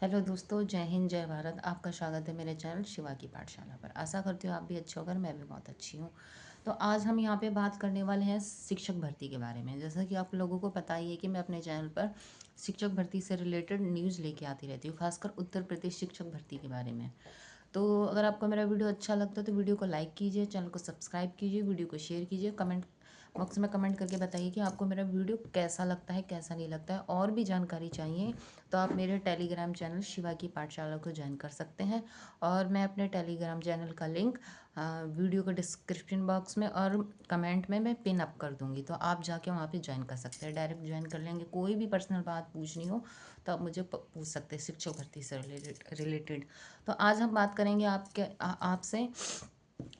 Hello दोस्तों, जय हिंद जय भारत। आपका स्वागत है मेरे चैनल शिवा की पाठशाला पर। आशा करती हूँ आप भी अच्छे होकर, मैं भी बहुत अच्छी हूँ। तो आज हम यहाँ पे बात करने वाले हैं शिक्षक भर्ती के बारे में। जैसा कि आप लोगों को पता ही है कि मैं अपने चैनल पर शिक्षक भर्ती से रिलेटेड न्यूज़ लेके आती रहती हूँ, खासकर उत्तर प्रदेश शिक्षक भर्ती के बारे में। तो अगर आपको मेरा वीडियो अच्छा लगता है तो वीडियो को लाइक कीजिए, चैनल को सब्सक्राइब कीजिए, वीडियो को शेयर कीजिए, कमेंट बॉक्स में कमेंट करके बताइए कि आपको मेरा वीडियो कैसा लगता है, कैसा नहीं लगता है। और भी जानकारी चाहिए तो आप मेरे टेलीग्राम चैनल शिवा की पाठशाला को ज्वाइन कर सकते हैं। और मैं अपने टेलीग्राम चैनल का लिंक वीडियो के डिस्क्रिप्शन बॉक्स में और कमेंट में मैं पिन अप कर दूंगी, तो आप जाके वहाँ पे ज्वाइन कर सकते हैं, डायरेक्ट ज्वाइन कर लेंगे। कोई भी पर्सनल बात पूछनी हो तो आप मुझे पूछ सकते हैं शिक्षक भर्ती से रिलेटेड। तो आज हम बात करेंगे आपसे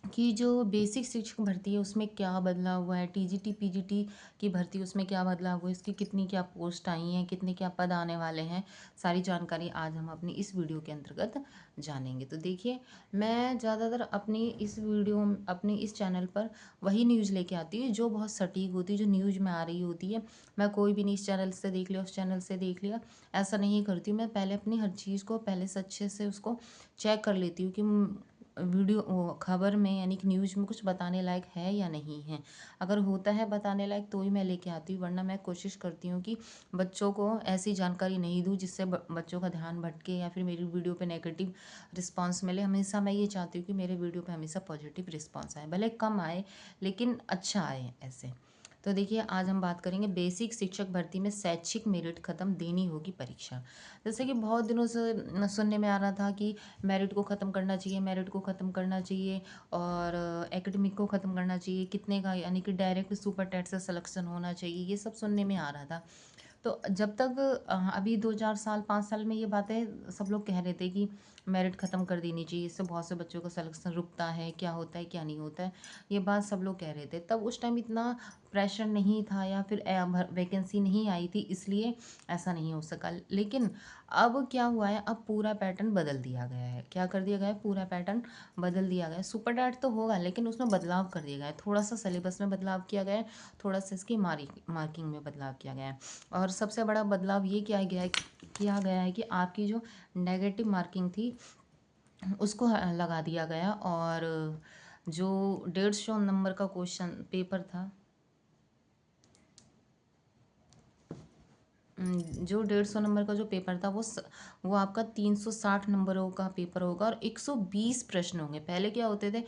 कि जो बेसिक शिक्षक भर्ती है उसमें क्या बदलाव हुआ है, टीजीटी पीजीटी की भर्ती उसमें क्या बदलाव हुआ है, इसकी कितनी क्या पोस्ट आई हैं, कितने क्या पद आने वाले हैं, सारी जानकारी आज हम अपनी इस वीडियो के अंतर्गत जानेंगे। तो देखिए, मैं ज़्यादातर अपनी इस चैनल पर वही न्यूज़ लेके आती हूँ जो बहुत सटीक होती है, जो न्यूज़ में आ रही होती है। मैं कोई भी नहीं इस चैनल से देख लिया, उस चैनल से देख लिया, ऐसा नहीं करती हूँ। मैं पहले अपनी हर चीज़ को पहले से अच्छे से उसको चेक कर लेती हूँ कि वीडियो खबर में यानी कि न्यूज़ में कुछ बताने लायक है या नहीं है। अगर होता है बताने लायक तो ही मैं लेके आती हूँ, वरना मैं कोशिश करती हूँ कि बच्चों को ऐसी जानकारी नहीं दूँ जिससे बच्चों का ध्यान भटके या फिर मेरी वीडियो पे नेगेटिव रिस्पांस मिले। हमेशा मैं ये चाहती हूँ कि मेरे वीडियो पे हमेशा पॉजिटिव रिस्पांस आए, भले कम आए लेकिन अच्छा आए ऐसे। तो देखिए, आज हम बात करेंगे बेसिक शिक्षक भर्ती में शैक्षिक मेरिट खत्म, देनी होगी परीक्षा। जैसे कि बहुत दिनों से सुनने में आ रहा था कि मेरिट को ख़त्म करना चाहिए, मेरिट को ख़त्म करना चाहिए और एकेडमिक को ख़त्म करना चाहिए, कितने का यानी कि डायरेक्ट सुपर टेट से सिलेक्शन होना चाहिए, ये सब सुनने में आ रहा था। तो जब तक अभी 2-4 साल 5 साल में ये बातें सब लोग कह रहे थे कि मेरिट ख़त्म कर देनी चाहिए, इससे बहुत से बच्चों का सिलेक्शन रुकता है, क्या होता है क्या नहीं होता है, ये बात सब लोग कह रहे थे। तब उस टाइम इतना प्रेशर नहीं था या फिर वैकेंसी नहीं आई थी, इसलिए ऐसा नहीं हो सका। लेकिन अब क्या हुआ है, अब पूरा पैटर्न बदल दिया गया है। क्या कर दिया गया है, पूरा पैटर्न बदल दिया गया है। सुपर डैट तो होगा लेकिन उसमें बदलाव कर दिया गया है, थोड़ा सा सिलेबस में बदलाव किया गया है, थोड़ा सा इसकी मार्किंग में बदलाव किया गया है। और सबसे बड़ा बदलाव ये किया गया है कि आपकी जो नेगेटिव मार्किंग थी उसको लगा दिया गया। और जो 150 नंबर का क्वेश्चन पेपर था, जो 150 नंबर का जो पेपर था वो आपका 360 नंबरों का पेपर होगा और 120 प्रश्न होंगे। पहले क्या होते थे,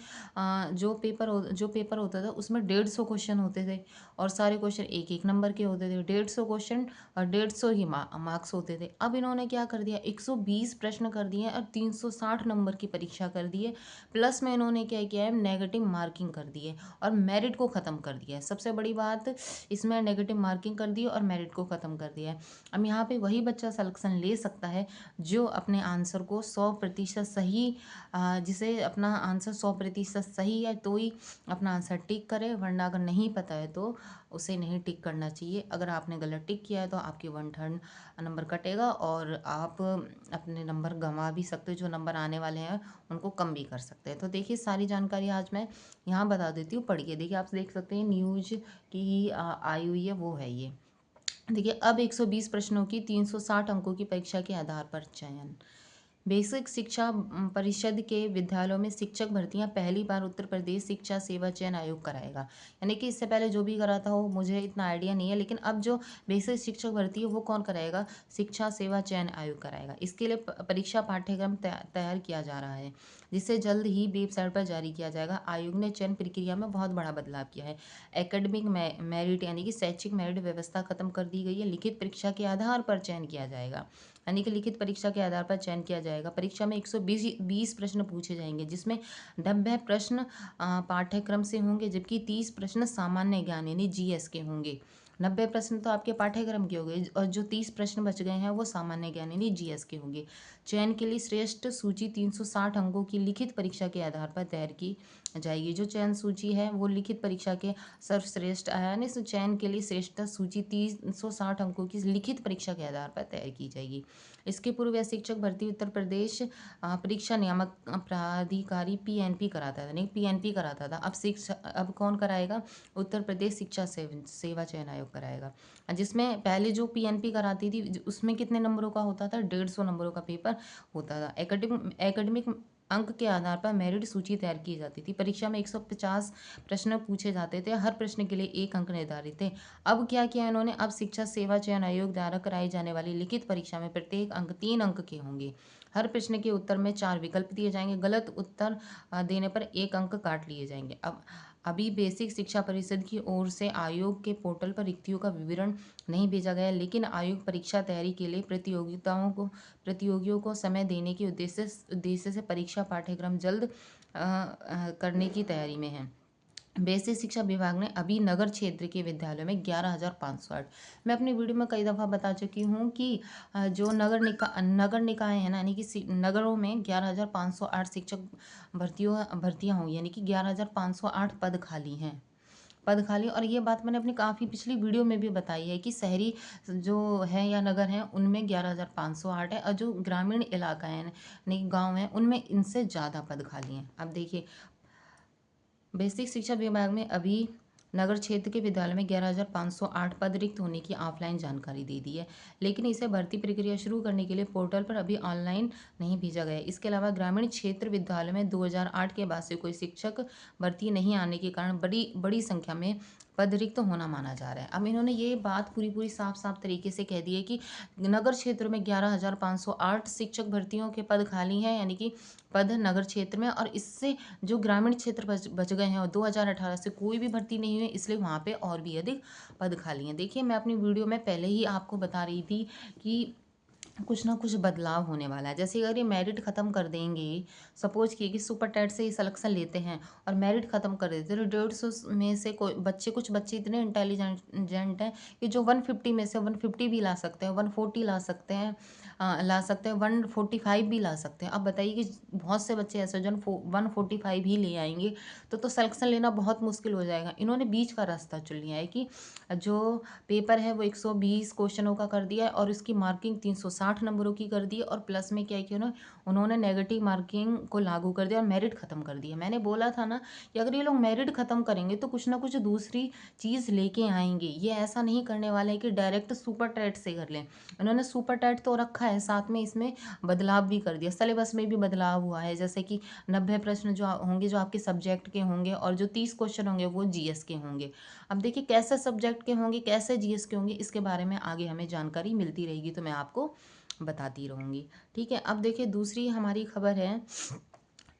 जो पेपर होता था उसमें 150 क्वेश्चन होते थे और सारे क्वेश्चन एक एक नंबर के होते थे। 150 क्वेश्चन और 150 ही मार्क्स होते थे। अब इन्होंने क्या कर दिया, 120 प्रश्न कर दिए और 360 नंबर की परीक्षा कर दी है। प्लस में इन्होंने क्या किया है, नेगेटिव मार्किंग कर दी है और मेरिट को ख़त्म कर दिया है। सबसे बड़ी बात इसमें नेगेटिव मार्किंग कर दी है और मेरिट को ख़त्म कर दिया है। अब यहाँ पे वही बच्चा सिलेक्शन ले सकता है जो अपने आंसर को 100% सही, जिसे अपना आंसर 100% सही है तो ही अपना आंसर टिक करे, वरना अगर नहीं पता है तो उसे नहीं टिक करना चाहिए। अगर आपने गलत टिक किया है तो आपके 1/3 नंबर कटेगा और आप अपने नंबर गंवा भी सकते हो, जो नंबर आने वाले हैं उनको कम भी कर सकते हैं। तो देखिए, सारी जानकारी आज मैं यहाँ बता देती हूँ, पढ़िए। देखिए, आप देख सकते हैं न्यूज की आई हुई है, वो है ये। देखिए, अब 120 प्रश्नों की 360 अंकों की परीक्षा के आधार पर चयन। बेसिक शिक्षा परिषद के विद्यालयों में शिक्षक भर्तियां पहली बार उत्तर प्रदेश शिक्षा सेवा चयन आयोग कराएगा। यानी कि इससे पहले जो भी कराता हो मुझे इतना आइडिया नहीं है, लेकिन अब जो बेसिक शिक्षक भर्ती है वो कौन कराएगा, शिक्षा सेवा चयन आयोग कराएगा। इसके लिए परीक्षा पाठ्यक्रम तैयार किया जा रहा है, जिसे जल्द ही वेबसाइट पर जारी किया जाएगा। आयोग ने चयन प्रक्रिया में बहुत बड़ा बदलाव किया है। एकेडमिक मेरिट यानी कि शैक्षिक मेरिट व्यवस्था खत्म कर दी गई है। लिखित परीक्षा के आधार पर चयन किया जाएगा, यानी कि लिखित परीक्षा के आधार पर चयन किया जाएगा। परीक्षा में 120 प्रश्न पूछे जाएंगे, जिसमें 90 प्रश्न पाठ्यक्रम से होंगे, जबकि 30 प्रश्न सामान्य ज्ञान यानी जीएस के होंगे। 90 प्रश्न तो आपके पाठ्यक्रम के हो गए और जो 30 प्रश्न बच गए हैं वो सामान्य ज्ञान यानी जीएस के होंगे। चयन के लिए श्रेष्ठ सूची 360 अंकों की लिखित परीक्षा के आधार पर तैयार की जाएगी। जो चयन सूची है वो लिखित परीक्षा के सर्वश्रेष्ठ आयानिस चयन के लिए श्रेष्ठता सूची 360 अंकों की लिखित परीक्षा के आधार पर तैयार की जाएगी। इसके पूर्व यह शिक्षक भर्ती उत्तर प्रदेश परीक्षा नियामक प्राधिकारी पीएनपी कराता था, नहीं पीएनपी कराता था। अब कौन कराएगा? उत्तर प्रदेश शिक्षा सेवा चयन आयोग कराएगा। जिसमें पहले जो पीएनपी कराती थी उसमें कितने नंबरों का होता था? 150 नंबरों का पेपर होता था। एकेडमिक अंक के आधार पर मेरिट सूची तैयार की जाती थी। परीक्षा में 150 प्रश्न पूछे जाते थे, हर प्रश्न के लिए 1 अंक निर्धारित थे। अब क्या किया इन्होंने? अब शिक्षा सेवा चयन आयोग द्वारा कराई जाने वाली लिखित परीक्षा में प्रत्येक अंक 3 अंक के होंगे। हर प्रश्न के उत्तर में 4 विकल्प दिए जाएंगे। गलत उत्तर देने पर 1 अंक काट लिए जाएंगे। अब अभी बेसिक शिक्षा परिषद की ओर से आयोग के पोर्टल पर रिक्तियों का विवरण नहीं भेजा गया, लेकिन आयोग परीक्षा तैयारी के लिए प्रतियोगियों को समय देने के उद्देश्य से परीक्षा पाठ्यक्रम जल्द करने की तैयारी में है। बेसिक शिक्षा विभाग ने अभी नगर क्षेत्र के विद्यालयों में 11,508, मैं अपनी वीडियो में कई दफ़ा बता चुकी हूँ कि जो नगर निकाय है ना, यानी कि नगरों में 11,508 शिक्षक भर्तियाँ होंगी, यानी कि 11,508 पद खाली। और ये बात मैंने अपनी काफ़ी पिछली वीडियो में भी बताई है कि शहरी जो है या नगर हैं उनमें 11,508 है, और जो ग्रामीण इलाका है नहीं गांव हैं उनमें इनसे ज़्यादा पद खाली हैं। अब देखिए, बेसिक शिक्षा विभाग में अभी नगर क्षेत्र के विद्यालय में 11,508 पद रिक्त होने की ऑफलाइन जानकारी दे दी है, लेकिन इसे भर्ती प्रक्रिया शुरू करने के लिए पोर्टल पर अभी ऑनलाइन नहीं भेजा गया है। इसके अलावा ग्रामीण क्षेत्र विद्यालय में 2008 के बाद से कोई शिक्षक भर्ती नहीं आने के कारण बड़ी संख्या में पद रिक्त होना माना जा रहा है। अब इन्होंने ये बात पूरी साफ साफ तरीके से कह दी है कि नगर क्षेत्र में 11,508 शिक्षक भर्तियों के पद खाली हैं, यानी कि पद नगर क्षेत्र में, और इससे जो ग्रामीण क्षेत्र बच गए हैं और 2018 से कोई भी भर्ती नहीं हुई, इसलिए वहाँ पे और भी अधिक पद खाली हैं। देखिए, मैं अपनी वीडियो में पहले ही आपको बता रही थी कि कुछ ना कुछ बदलाव होने वाला है। जैसे अगर ये मेरिट ख़त्म कर देंगे, सपोज किए कि सुपर टेट से ही सिलेक्शन लेते हैं और मेरिट ख़त्म कर देते हैं, तो 150 में से कुछ बच्चे इतने इंटेलिजेंट हैं कि जो 150 में से 150 भी ला सकते हैं, 140 ला सकते हैं, 145 भी ला सकते हैं। अब बताइए कि बहुत से बच्चे ऐसे जो 145 ही ले आएंगे तो सिलेक्शन लेना बहुत मुश्किल हो जाएगा। इन्होंने बीच का रास्ता चुन लिया है कि जो पेपर है वो 120 क्वेश्चनों का कर दिया है और इसकी मार्किंग 360 नंबरों की कर दी है, और प्लस में क्या किया उन्होंने नेगेटिव मार्किंग को लागू कर दिया और मेरिट ख़त्म कर दिया। मैंने बोला था ना कि अगर ये लोग मेरिट ख़त्म करेंगे तो कुछ ना कुछ दूसरी चीज़ लेके आएंगे। ये ऐसा नहीं करने वाले हैं कि डायरेक्ट सुपर टेट से कर लें। इन्होंने सुपर टेट तो रखा है, साथ में इसमें बदलाव भी कर दिया। सिलेबस में भी बदलाव हुआ है, जैसे कि 90 प्रश्न जो होंगे जो आपके सब्जेक्ट के होंगे, और जो 30 क्वेश्चन होंगे वो जीएस के होंगे। अब देखिए, कैसे सब्जेक्ट के होंगे, कैसे जीएस के होंगे, इसके बारे में आगे हमें जानकारी मिलती रहेगी तो मैं आपको बताती रहूँगी। ठीक है। अब देखिए, दूसरी हमारी खबर है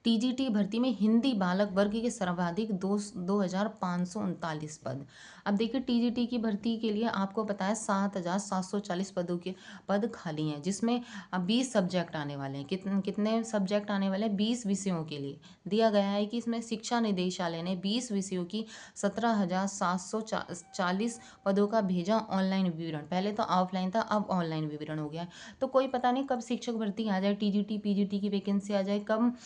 टीजीटी भर्ती में हिंदी बालक वर्ग के सर्वाधिक 2,539 पद। अब देखिए, टीजीटी की भर्ती के लिए आपको पता है 7,740 पद खाली हैं, जिसमें 20 सब्जेक्ट आने वाले हैं। कितने सब्जेक्ट आने वाले हैं? 20 विषयों के लिए दिया गया है कि इसमें शिक्षा निदेशालय ने 20 विषयों की 17,740 पदों का भेजा ऑनलाइन विवरण। पहले तो ऑफलाइन था, अब ऑनलाइन विवरण हो गया है। तो कोई पता नहीं कब शिक्षक भर्ती आ जाए, टीजीटी पीजीटी की वैकेंसी आ जाए, कब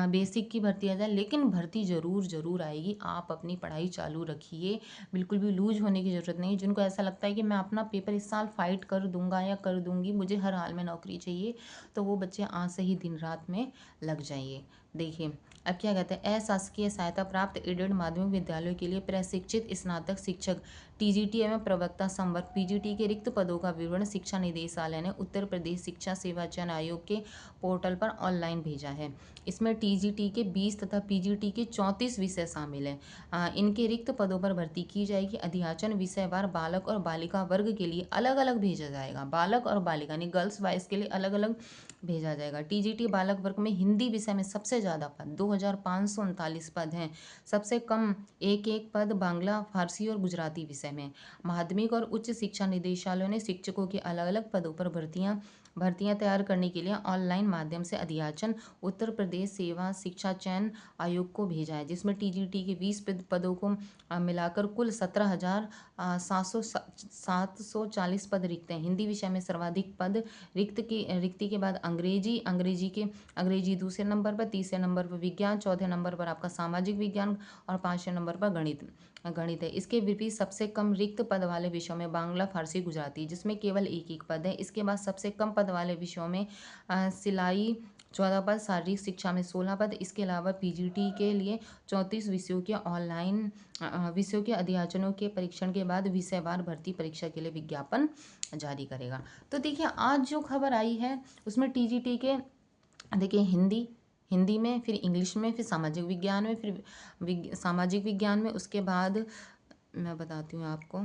बेसिक की भर्ती आ जाए, लेकिन भर्ती ज़रूर आएगी। आप अपनी पढ़ाई चालू रखिए, बिल्कुल भी लूज होने की ज़रूरत नहीं। जिनको ऐसा लगता है कि मैं अपना पेपर इस साल फाइट कर दूंगा या कर दूंगी, मुझे हर हाल में नौकरी चाहिए, तो वो बच्चे आज से ही दिन रात में लग जाइए। देखिए, अब क्या कहते हैं, अशासकीय सहायता प्राप्त एडेड माध्यमिक विद्यालयों के लिए प्रशिक्षित स्नातक शिक्षक टीजीटी एवं प्रवक्ता संवर्ग पीजीटी के रिक्त पदों का विवरण शिक्षा निदेशालय ने उत्तर प्रदेश शिक्षा सेवा चयन आयोग के पोर्टल पर ऑनलाइन भेजा है। इसमें टीजीटी के 20 तथा पीजीटी के 34 विषय शामिल हैं। इनके रिक्त पदों पर भर्ती की जाएगी। अध्याचन विषयवार बालक और बालिका वर्ग के लिए अलग अलग भेजा जाएगा। बालक और बालिका यानी गर्ल्स बॉयज के लिए अलग अलग भेजा जाएगा। टीजीटी बालक वर्ग में हिंदी विषय में सबसे ज़्यादा पद 2,539 पद हैं। सबसे कम एक पद बांग्ला, फारसी और गुजराती विषय में। माध्यमिक और उच्च शिक्षा निदेशालयों ने शिक्षकों के अलग अलग पदों पर भर्तियां तैयार करने के लिए ऑनलाइन माध्यम से अध्याचन उत्तर प्रदेश सेवा शिक्षा चयन आयोग को भेजा है, जिसमें टीजीटी के 20 पदों को मिलाकर कुल 17,740 पद रिक्त हैं। हिंदी विषय में सर्वाधिक पद रिक्ति के बाद अंग्रेजी दूसरे नंबर पर, तीसरे नंबर पर विज्ञान, चौथे नंबर पर आपका सामाजिक विज्ञान और पाँचवें नंबर पर गणित है। इसके विपरीत सबसे कम रिक्त पद वाले विषयों में बांग्ला, फारसी, गुजराती, जिसमें केवल एक एक पद है। इसके बाद सबसे कम पद वाले विषयों में सिलाई 14 पद, शारीरिक शिक्षा में 16 पद। इसके अलावा पीजीटी के लिए 34 विषयों के ऑनलाइन विषयों के अध्याचनों के परीक्षण के बाद विषयवार भर्ती परीक्षा के लिए विज्ञापन जारी करेगा। तो देखिए आज जो खबर आई है उसमें टीजीटी के देखिए हिंदी में, फिर इंग्लिश में, फिर सामाजिक विज्ञान में, फिर सामाजिक विज्ञान में, उसके बाद मैं बताती हूँ आपको।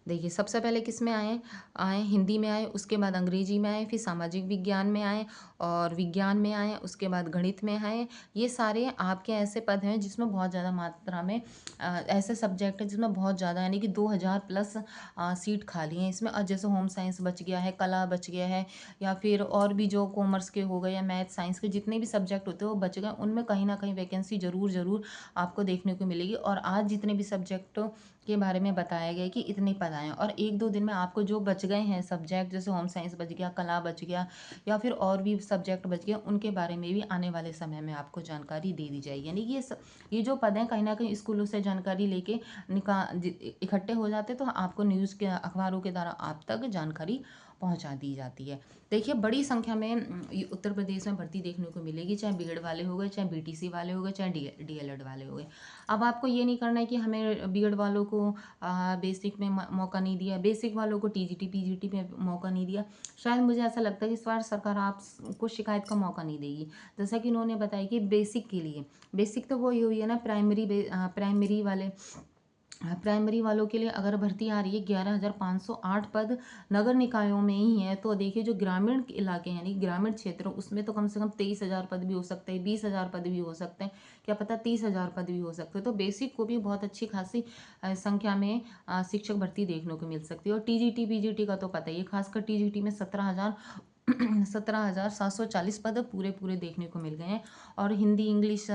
देखिए सबसे पहले किस में आए हिंदी में आए, उसके बाद अंग्रेजी में आए, फिर सामाजिक विज्ञान में आए और विज्ञान में आए, उसके बाद गणित में आए। ये सारे आपके ऐसे पद हैं जिसमें बहुत ज़्यादा मात्रा में ऐसे सब्जेक्ट हैं जिसमें बहुत ज़्यादा यानी कि 2000 प्लस सीट खाली हैं इसमें। जैसे होम साइंस बच गया है, कला बच गया है, या फिर और भी जो कॉमर्स के हो गए या मैथ साइंस के जितने भी सब्जेक्ट होते हैं वो बच गए। उनमें कहीं ना कहीं वैकेंसी ज़रूर आपको देखने को मिलेगी। और आज जितने भी सब्जेक्ट के बारे में बताया गया कि इतने पद आए और एक दो दिन में आपको जो बच गए हैं सब्जेक्ट, जैसे होम साइंस बच गया, कला बच गया, या फिर और भी सब्जेक्ट बच गया, उनके बारे में भी आने वाले समय में आपको जानकारी दे दी जाएगी। यानी कि ये जो पद हैं कहीं ना कहीं स्कूलों से जानकारी लेके इकट्ठे हो जाते तो आपको न्यूज़ के अखबारों के द्वारा आप तक जानकारी पहुंचा दी जाती है। देखिए बड़ी संख्या में उत्तर प्रदेश में भर्ती देखने को मिलेगी, चाहे बीएड वाले हो गए, चाहे बीटीसी वाले हो गए, चाहे डीएलएड वाले हो गए। अब आपको ये नहीं करना है कि हमें बीएड वालों को बेसिक में मौका नहीं दिया, बेसिक वालों को टीजीटी पीजीटी में मौका नहीं दिया। शायद मुझे ऐसा लगता है कि इस बार सरकार आपको शिकायत का मौका नहीं देगी। जैसा कि उन्होंने बताया कि बेसिक के लिए, बेसिक तो वही हुई है ना, प्राइमरी वालों के लिए अगर भर्ती आ रही है 11,508 पद नगर निकायों में ही है, तो देखिए जो ग्रामीण इलाके हैं यानी ग्रामीण क्षेत्र उसमें तो कम से कम 23,000 पद भी हो सकते हैं, 20,000 पद भी हो सकते हैं, क्या पता 30,000 पद भी हो सकते हैं। तो बेसिक को भी बहुत अच्छी खासी संख्या में शिक्षक भर्ती देखने को मिल सकती है। और टीजीटी पीजीटी का तो पता ही है, खासकर टीजीटी में 17,740 पद पूरे देखने को मिल गए हैं। और हिंदी इंग्लिश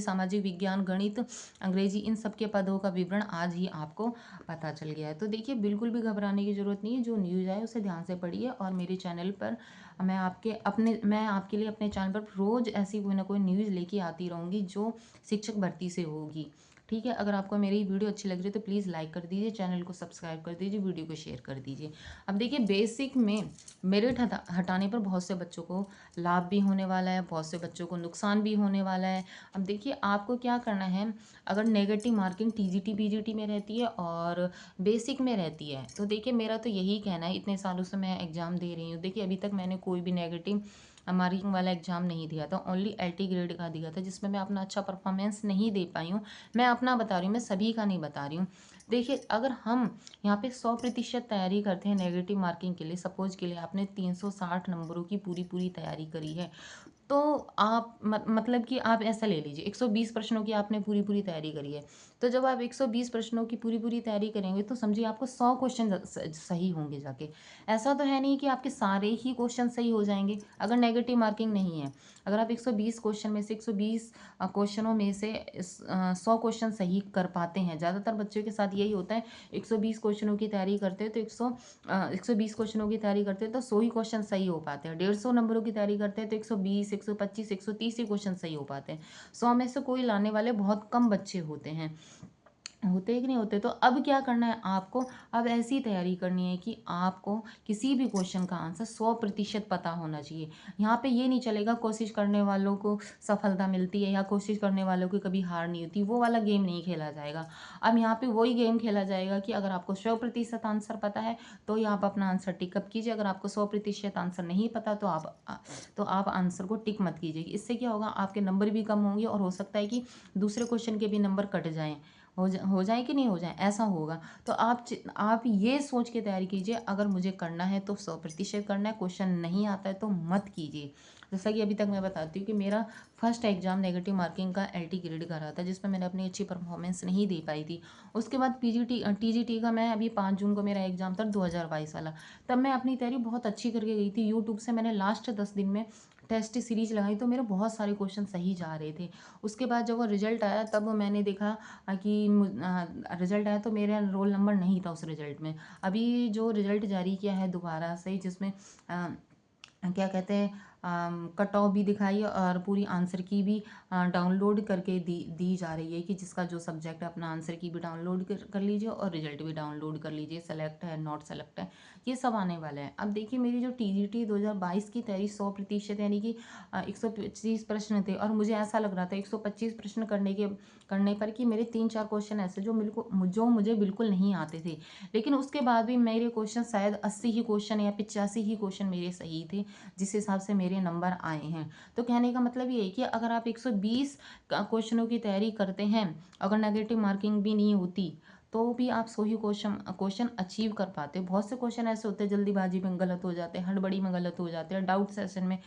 सामाजिक विज्ञान गणित अंग्रेजी इन सब के पदों का विवरण आज ही आपको पता चल गया है। तो देखिए बिल्कुल भी घबराने की ज़रूरत नहीं है, जो न्यूज़ आए उसे ध्यान से पढ़िए। और मेरे चैनल पर मैं आपके लिए अपने चैनल पर रोज़ ऐसी कोई ना कोई न्यूज़ लेके आती रहूँगी जो शिक्षक भर्ती से होगी। ठीक है, अगर आपको मेरी वीडियो अच्छी लग रही है तो प्लीज़ लाइक कर दीजिए, चैनल को सब्सक्राइब कर दीजिए, वीडियो को शेयर कर दीजिए। अब देखिए बेसिक में मेरिट हटाने पर बहुत से बच्चों को लाभ भी होने वाला है, बहुत से बच्चों को नुकसान भी होने वाला है। अब देखिए आपको क्या करना है, अगर नेगेटिव मार्किंग टीजीटी पीजीटी में रहती है और बेसिक में रहती है, तो देखिए मेरा तो यही कहना है, इतने सालों से मैं एग्ज़ाम दे रही हूँ, देखिए अभी तक मैंने कोई भी नेगेटिव मार्किंग वाला एग्ज़ाम नहीं दिया था, ओनली एलटी ग्रेड का दिया था, जिसमें मैं अपना अच्छा परफॉर्मेंस नहीं दे पाई हूँ। मैं अपना बता रही हूँ, मैं सभी का नहीं बता रही हूँ। देखिए अगर हम यहाँ पे 100% तैयारी करते हैं नेगेटिव मार्किंग के लिए, सपोज के लिए आपने 360 नंबरों की पूरी तैयारी करी है, तो आप मतलब कि आप ऐसा ले लीजिए 120 प्रश्नों की आपने पूरी तैयारी करी है। तो जब आप 120 प्रश्नों की पूरी तैयारी करेंगे तो समझिए आपको 100 क्वेश्चन सही होंगे जाके। ऐसा तो है नहीं कि आपके सारे ही क्वेश्चन सही हो जाएंगे अगर नेगेटिव मार्किंग नहीं है। अगर आप 120 क्वेश्चन में से 120 क्वेश्चनों में से 100 क्वेश्चन सही कर पाते हैं, ज़्यादातर बच्चों के साथ यही होता है, 120 क्वेश्चनों की तैयारी करते हैं तो 120 क्वेश्चनों की तैयारी करते हैं तो 100 ही क्वेश्चन सही हो पाते हैं। 150 नंबरों की तैयारी करते हैं तो 120 125 130 ही क्वेश्चन सही हो पाते हैं। 100 में से कोई लाने वाले बहुत कम बच्चे होते हैं कि नहीं होते। तो अब क्या करना है आपको, अब ऐसी तैयारी करनी है कि आपको किसी भी क्वेश्चन का आंसर 100% पता होना चाहिए। यहाँ पे ये नहीं चलेगा कोशिश करने वालों को सफलता मिलती है या कोशिश करने वालों की कभी हार नहीं होती, वो वाला गेम नहीं खेला जाएगा। अब यहाँ पे वही गेम खेला जाएगा कि अगर आपको 100% आंसर पता है तो ही आप अपना आंसर टिक अप कीजिए, अगर आपको 100% आंसर नहीं पता तो आप आंसर को टिक मत कीजिए। इससे क्या होगा, आपके नंबर भी कम होंगे और हो सकता है कि दूसरे क्वेश्चन के भी नंबर कट जाएँ, हो जाए कि नहीं हो जाए, ऐसा होगा। तो आप ये सोच के तैयारी कीजिए, अगर मुझे करना है तो 100% करना है, क्वेश्चन नहीं आता है तो मत कीजिए। जैसा कि अभी तक मैं बताती हूँ कि मेरा फर्स्ट एग्जाम नेगेटिव मार्किंग का एलटी ग्रेड का रहा था, जिसमें मैंने अपनी अच्छी परफॉर्मेंस नहीं दे पाई थी। उसके बाद टीजीटी का मैं अभी 5 जून को मेरा एग्जाम था 2022 वाला, तब मैं अपनी तैयारी बहुत अच्छी करके गई थी। यूट्यूब से मैंने लास्ट 10 दिन में टेस्ट सीरीज लगाई तो मेरे बहुत सारे क्वेश्चन सही जा रहे थे। उसके बाद जब वो रिजल्ट आया तब मैंने देखा कि रिजल्ट आया तो मेरा रोल नंबर नहीं था उस रिजल्ट में। अभी जो रिजल्ट जारी किया है दोबारा से, जिसमें क्या कहते हैं, कट ऑफ भी दिखाई है और पूरी आंसर की भी डाउनलोड करके दी जा रही है कि जिसका जो सब्जेक्ट है अपना आंसर की भी डाउनलोड कर लीजिए और रिजल्ट भी डाउनलोड कर लीजिए, सेलेक्ट है नॉट सेलेक्ट है, ये सब आने वाला है। अब देखिए मेरी जो TGT 2022 की तैयारी 100% यानी कि 125 प्रश्न थे और मुझे ऐसा लग रहा था 125 प्रश्न करने पर कि मेरे 3-4 क्वेश्चन ऐसे जो मुझे बिल्कुल नहीं आते थे, लेकिन उसके बाद भी मेरे क्वेश्चन शायद 80 ही क्वेश्चन या 85 ही क्वेश्चन मेरे सही थे, जिस हिसाब से मेरे नंबर आए हैं। तो कहने का मतलब ये है कि अगर आप 120 क्वेश्चनों की तैयारी करते हैं, अगर नेगेटिव मार्किंग भी नहीं होती तो भी आप 100 ही क्वेश्चन अचीव कर पाते हो। बहुत से क्वेश्चन ऐसे होते हैं जल्दीबाजी में गलत हो जाते हैं, हड़बड़ी में गलत हो जाते हैं, डाउट सेशन में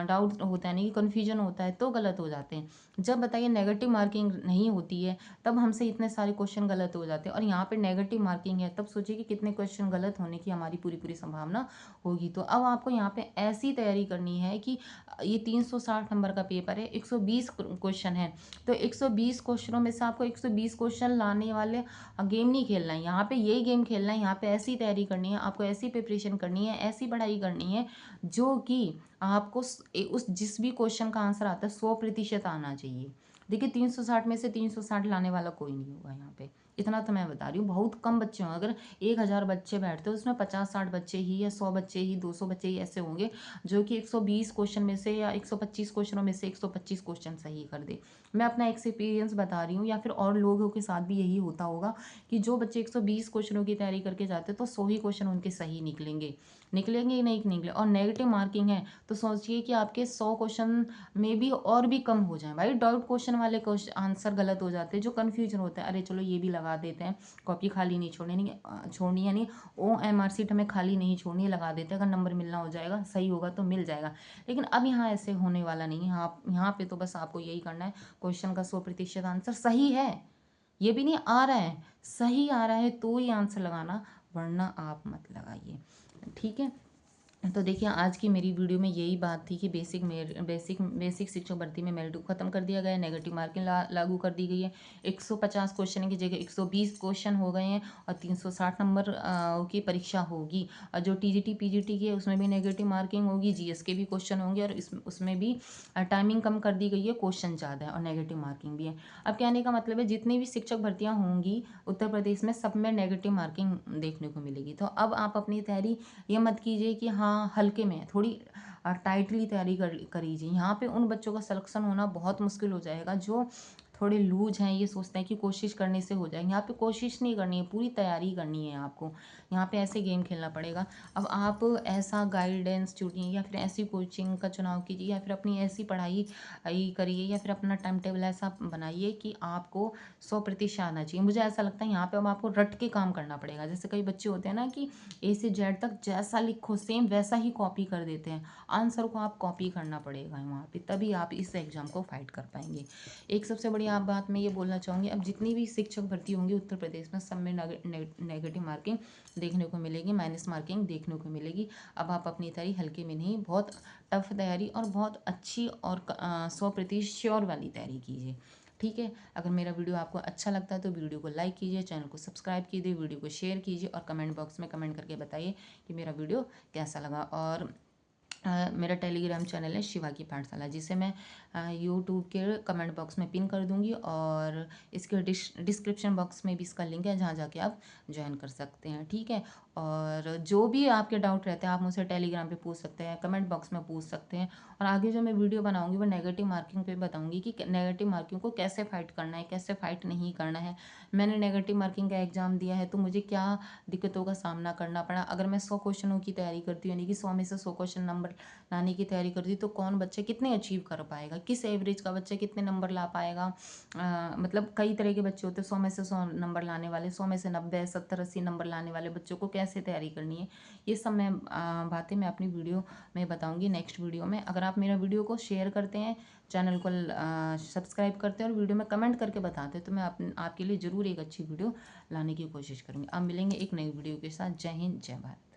डाउट होता है, नहीं कि कन्फ्यूजन होता है तो गलत हो जाते हैं। जब बताइए नेगेटिव मार्किंग नहीं होती है तब हमसे इतने सारे क्वेश्चन गलत हो जाते हैं, और यहाँ पे नेगेटिव मार्किंग है तब सोचिए कि कितने क्वेश्चन गलत होने की हमारी पूरी पूरी संभावना होगी। तो अब आपको यहाँ पे ऐसी तैयारी करनी है कि ये 360 नंबर का पेपर है, 120 क्वेश्चन है, तो 120 क्वेश्चनों में से आपको 120 क्वेश्चन लाने वाले गेम नहीं खेलना है। यहाँ पे यही गेम खेलना है, यहाँ पे ऐसी तैयारी करनी है, आपको ऐसी प्रिपरेशन करनी है, ऐसी पढ़ाई करनी है जो कि आपको उस जिस भी क्वेश्चन का आंसर आता है 100% आना चाहिए। देखिए 360 में से 360 लाने वाला कोई नहीं होगा यहाँ पे, इतना तो मैं बता रही हूँ। बहुत कम बच्चे होंगे, अगर 1000 बच्चे बैठते हैं उसमें 50-60 बच्चे ही या 100 बच्चे ही 200 बच्चे ही ऐसे होंगे जो कि 120 क्वेश्चन में से या 125 क्वेश्चनों में से 125 क्वेश्चन सही कर दे। मैं अपना एक्सपीरियंस बता रही हूँ, या फिर और लोगों के साथ भी यही होता होगा कि जो बच्चे 120 क्वेश्चनों की तैयारी करके जाते हैं तो 100 ही क्वेश्चन उनके सही निकलेंगे ही नहीं निकले, और नेगेटिव मार्किंग है तो सोचिए कि आपके 100 क्वेश्चन में भी और भी कम हो जाए। भाई डाउट क्वेश्चन वाले क्वेश्चन आंसर गलत हो जाते हैं, जो कन्फ्यूजन होता है, अरे चलो ये भी लगा देते हैं, कॉपी खाली नहीं छोड़नी, नहीं छोड़नी, यानी OMR सीट हमें खाली नहीं छोड़नी है, लगा देते हैं, अगर नंबर मिलना हो जाएगा सही होगा तो मिल जाएगा। लेकिन अब यहाँ ऐसे होने वाला नहीं है। आप यहाँ पे तो बस आपको यही करना है, क्वेश्चन का 100% आंसर सही है, ये भी नहीं आ रहा है, सही आ रहा है तो ही आंसर लगाना, वरना आप मत लगाइए। ठीक है, तो देखिए आज की मेरी वीडियो में यही बात थी कि बेसिक शिक्षक भर्ती में मेरिट खत्म कर दिया गया है, नेगेटिव मार्किंग लागू कर दी गई है, 150 क्वेश्चन की जगह 120 क्वेश्चन हो गए हैं और 360 नंबर की परीक्षा होगी। और जो TGT PGT की है उसमें भी नेगेटिव मार्किंग होगी, GS के भी क्वेश्चन होंगे, और उसमें भी टाइमिंग कम कर दी गई है, क्वेश्चन ज़्यादा है और नेगेटिव मार्किंग भी है। अब कहने का मतलब है जितनी भी शिक्षक भर्तियाँ होंगी उत्तर प्रदेश में, सब में नेगेटिव मार्किंग देखने को मिलेगी। तो अब आप अपनी तैयारी ये मत कीजिए कि हाँ हल्के में, थोड़ी टाइटली तैयारी करीजिए। यहाँ पे उन बच्चों का सिलेक्शन होना बहुत मुश्किल हो जाएगा जो थोड़े लूज हैं, ये सोचते हैं कि कोशिश करने से हो जाएंगे। यहाँ पे कोशिश नहीं करनी है, पूरी तैयारी करनी है आपको। यहाँ पे ऐसे गेम खेलना पड़ेगा। अब आप ऐसा गाइडेंस चुनिए या फिर ऐसी कोचिंग का चुनाव कीजिए या फिर अपनी ऐसी पढ़ाई करिए या फिर अपना टाइम टेबल ऐसा बनाइए कि आपको 100% आना चाहिए। मुझे ऐसा लगता है यहाँ पे अब आपको रट के काम करना पड़ेगा। जैसे कई बच्चे होते हैं ना कि A से Z तक जैसा लिखो सेम वैसा ही कॉपी कर देते हैं, आंसर को आप कॉपी करना पड़ेगा वहाँ पे, तभी आप इस एग्ज़ाम को फाइट कर पाएंगे। एक सबसे बड़ी आप बात मैं ये बोलना चाहूँगी, अब जितनी भी शिक्षक भर्ती होंगी उत्तर प्रदेश में सब में नेगेटिव मार्किंग देखने को मिलेगी, माइनस मार्किंग देखने को मिलेगी। अब आप अपनी तैयारी हल्के में नहीं, बहुत टफ तैयारी और बहुत अच्छी और 100% श्योर वाली तैयारी कीजिए। ठीक है, अगर मेरा वीडियो आपको अच्छा लगता है तो वीडियो को लाइक कीजिए, चैनल को सब्सक्राइब कीजिए, वीडियो को शेयर कीजिए और कमेंट बॉक्स में कमेंट करके बताइए कि मेरा वीडियो कैसा लगा। और मेरा टेलीग्राम चैनल है शिवा की पाठशाला, जिसे मैं यूट्यूब के कमेंट बॉक्स में पिन कर दूंगी, और इसके डिस्क्रिप्शन बॉक्स में भी इसका लिंक है जहाँ जाके आप ज्वाइन कर सकते हैं। ठीक है, और जो भी आपके डाउट रहते हैं आप मुझसे टेलीग्राम पे पूछ सकते हैं, कमेंट बॉक्स में पूछ सकते हैं। और आगे जो मैं वीडियो बनाऊंगी वो नेगेटिव मार्किंग पे बताऊंगी कि नेगेटिव मार्किंग को कैसे फाइट करना है, कैसे फाइट नहीं करना है। मैंने नेगेटिव मार्किंग का एग्ज़ाम दिया है तो मुझे क्या दिक्कतों का सामना करना पड़ा। अगर मैं 100 क्वेश्चनों की तैयारी करती हूँ, यानी कि 100 में से 100 क्वेश्चन नंबर लाने की तैयारी करती हूँ, तो कौन बच्चा कितने अचीव कर पाएगा, किस एवरेज का बच्चा कितने नंबर ला पाएगा। मतलब कई तरह के बच्चे होते हैं, 100 में से 100 नंबर लाने वाले, 100 में से 90 70 80 नंबर लाने वाले बच्चों को कैसे तैयारी करनी है, ये सब मैं बातें मैं अपनी वीडियो में बताऊंगी नेक्स्ट वीडियो में। अगर आप मेरा वीडियो को शेयर करते हैं, चैनल को सब्सक्राइब करते हैं और वीडियो में कमेंट करके बताते हैं, तो मैं आपके लिए ज़रूर एक अच्छी वीडियो लाने की कोशिश करूँगी। अब मिलेंगे एक नई वीडियो के साथ। जय हिंद, जय भारत।